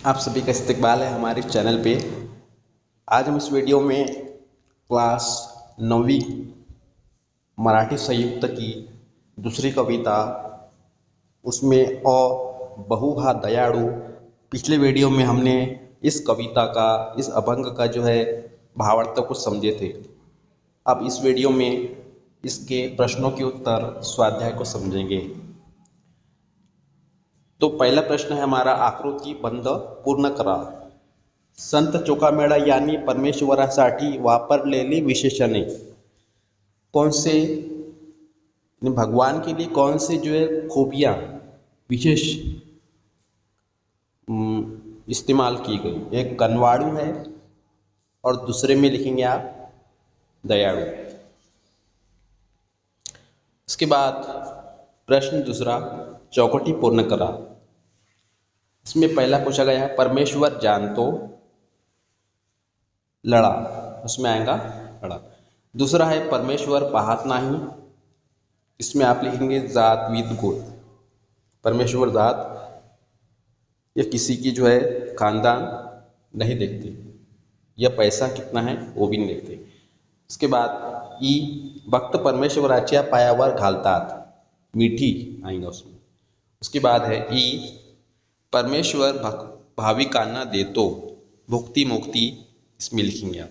आप सभी का इस्तकबाल है हमारे चैनल पे। आज हम इस वीडियो में क्लास 9वीं मराठी संयुक्त की दूसरी कविता, उसमें अ बहु हा दयाळु। पिछले वीडियो में हमने इस कविता का, इस अभंग का जो है भावार्थ को समझे थे। अब इस वीडियो में इसके प्रश्नों के उत्तर, स्वाध्याय को समझेंगे। तो पहला प्रश्न है हमारा, आकृती बंध पूर्ण करा। संत चोखामेळा यांनी परमेश्वरासाठी वापरलेली विशेषणे कौन से, भगवान के लिए कौन से जो है खूबियाँ विशेष इस्तेमाल की गई। एक कनवाड़ू है और दूसरे में लिखेंगे आप दयाळु। इसके बाद प्रश्न दूसरा, चौकटी पूर्ण करा। इसमें पहला पूछा गया है, परमेश्वर जान तो लड़ा, उसमें आएगा लड़ा। दूसरा है, परमेश्वर पाहत नाही, इसमें आप लिखेंगे जात विद गोत। परमेश्वर जात या किसी की जो है खानदान नहीं देखते, या पैसा कितना है वो भी नहीं देखते। इसके बाद ई, भक्त परमेश्वराच्या पायावर घालतात, मीठी आएगा उसमें। उसके बाद है ई, परमेश्वर भाविकांना देतो भुक्ती मुक्ति, इसमें लिखेंगे आप।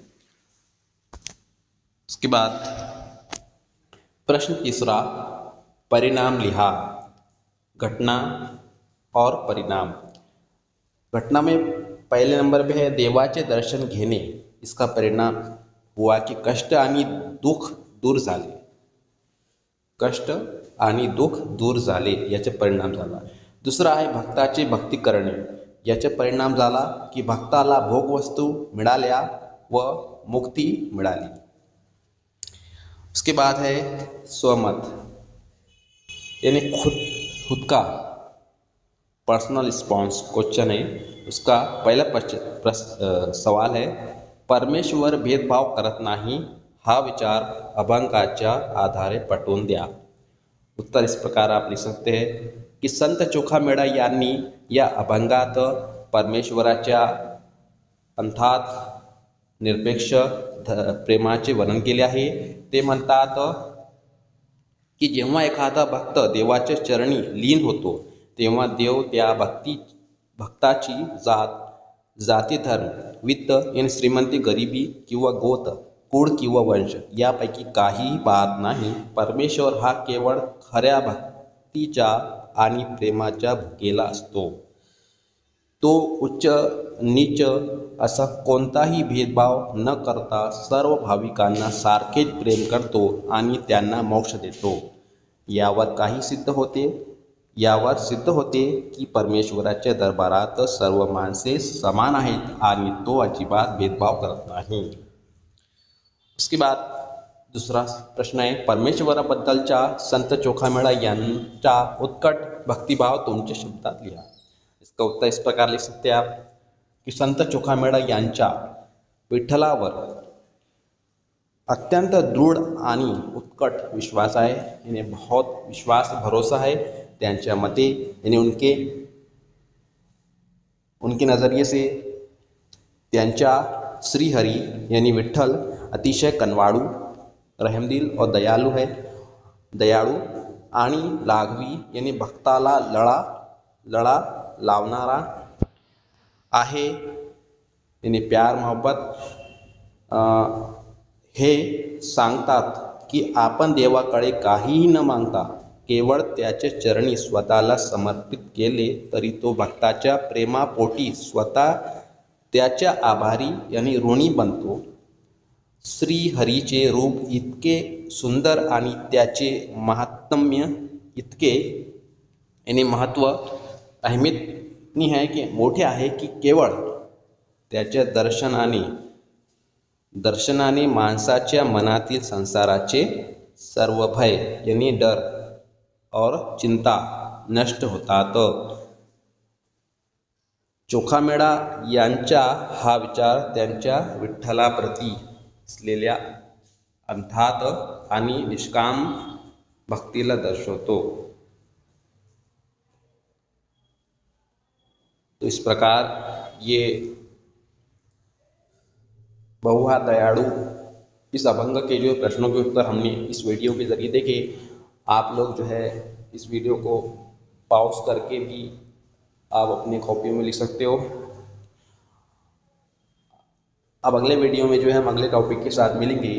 उसके बाद प्रश्न तीसरा, परिणाम लिहा। घटना और परिणाम। घटना में पहले नंबर पे है देवाचे दर्शन घेणे, इसका परिणाम हुआ कि कष्ट आणि दुःख दूर झाले। कष्ट आणि दुःख दूर झाले याचे परिणाम झाला। दुसरा आहे भक्ताची भक्ती करणे, याचे परिणाम झाला की भक्ताला भोगवस्तू मिळाल्या व मुक्ती मिळाली। उसके बाद है स्वमत, यानी खुद का पर्सनल रिस्पॉन्स क्वेश्चन है। उसका पहला सवाल है, परमेश्वर भेदभाव करत नाही हा विचार अभंगाच्या आधारे पटवून द्या। उत्तर इस प्रकार आप लिख सकते हैं कि संत चोखामेळा यांनी या अभंगात परमेश्वराच्या अर्थात निरपेक्ष प्रेमाचे वर्णन केले आहे। ते म्हणतात की जेव्हा एखादा भक्त देवाच्या चरणी लीन होतो तेव्हा देव त्या भक्ताची जाती, धर्म, वित्त यानी श्रीमंती, गरिबी किंवा गोत, कुळ किंवा वंश यापैकी काहीही पाहत नाही। परमेश्वर हा केवळ खऱ्या भक्तीच्या आणि प्रेमाच्या भुकेला असतो। तो उच्च नीच असा कोणताही भेदभाव न करता सर्व भाविकांना सारखेच प्रेम करतो आणि त्यांना मोक्ष देतो। यावर सिद्ध होते की परमेश्वराच्या दरबारात सर्व माणसे समान आहेत आणि तो अजिबात भेदभाव करत नाही। उसके बाद दूसरा प्रश्न आहे, परमेश्वराबद्दलच्या संत चोखामेळा यांचा उत्कट भक्तिभाव तुमच्या शब्दात लिहा। इसका उत्तर इस प्रकार लिख सकते हैं आप कि संत चोखामेळा यांचा विठ्ठलावर अत्यंत दृढ़ आणि उत्कट विश्वास आहे, इन्हें बहुत विश्वास भरोसा है। त्यांच्या मते यानी उनके नज़रिए से त्यांचा श्रीहरी यानी विठ्ठल अतिशय कनवाळू, रहमदिल और दयाळू आणि लागवी यानी भक्ताला लळा लावणारा आहे, यानी प्यार मोहब्बत हे सांगतात की आपण देवाकडे काहीही न मागता केवळ त्याच्या चरणी स्वतःला समर्पित केले तरी तो भक्ताच्या प्रेमापोटी स्वतः त्याच्या आभारी यानी ऋणी बनतो। श्री हरीचे रूप इतके सुंदर आणि त्याचे महात्म्य इतके यानी महत्व अहमियतनी है की मोठे आहे की केवळ त्याच्या दर्शनाने माणसाच्या मनातील संसाराचे सर्व भय यानी डर और चिंता नष्ट होतात। चोखामेळा यांचा हा विचार त्यांच्या विठ्ठलाप्रती असलेल्या अर्थात आणि निष्काम भक्तीला दर्शवतो। तो इस प्रकार ये बहुहा दयालु, इस अभंग के जो प्रश्नों के उत्तर हमने इस वीडियो के जरिए देखे। आप लोग जो है इस वीडियो को पॉज करके भी आप अपनी कॉपियों में लिख सकते हो। अब अगले वीडियो में जो है हम अगले टॉपिक के साथ मिलेंगे।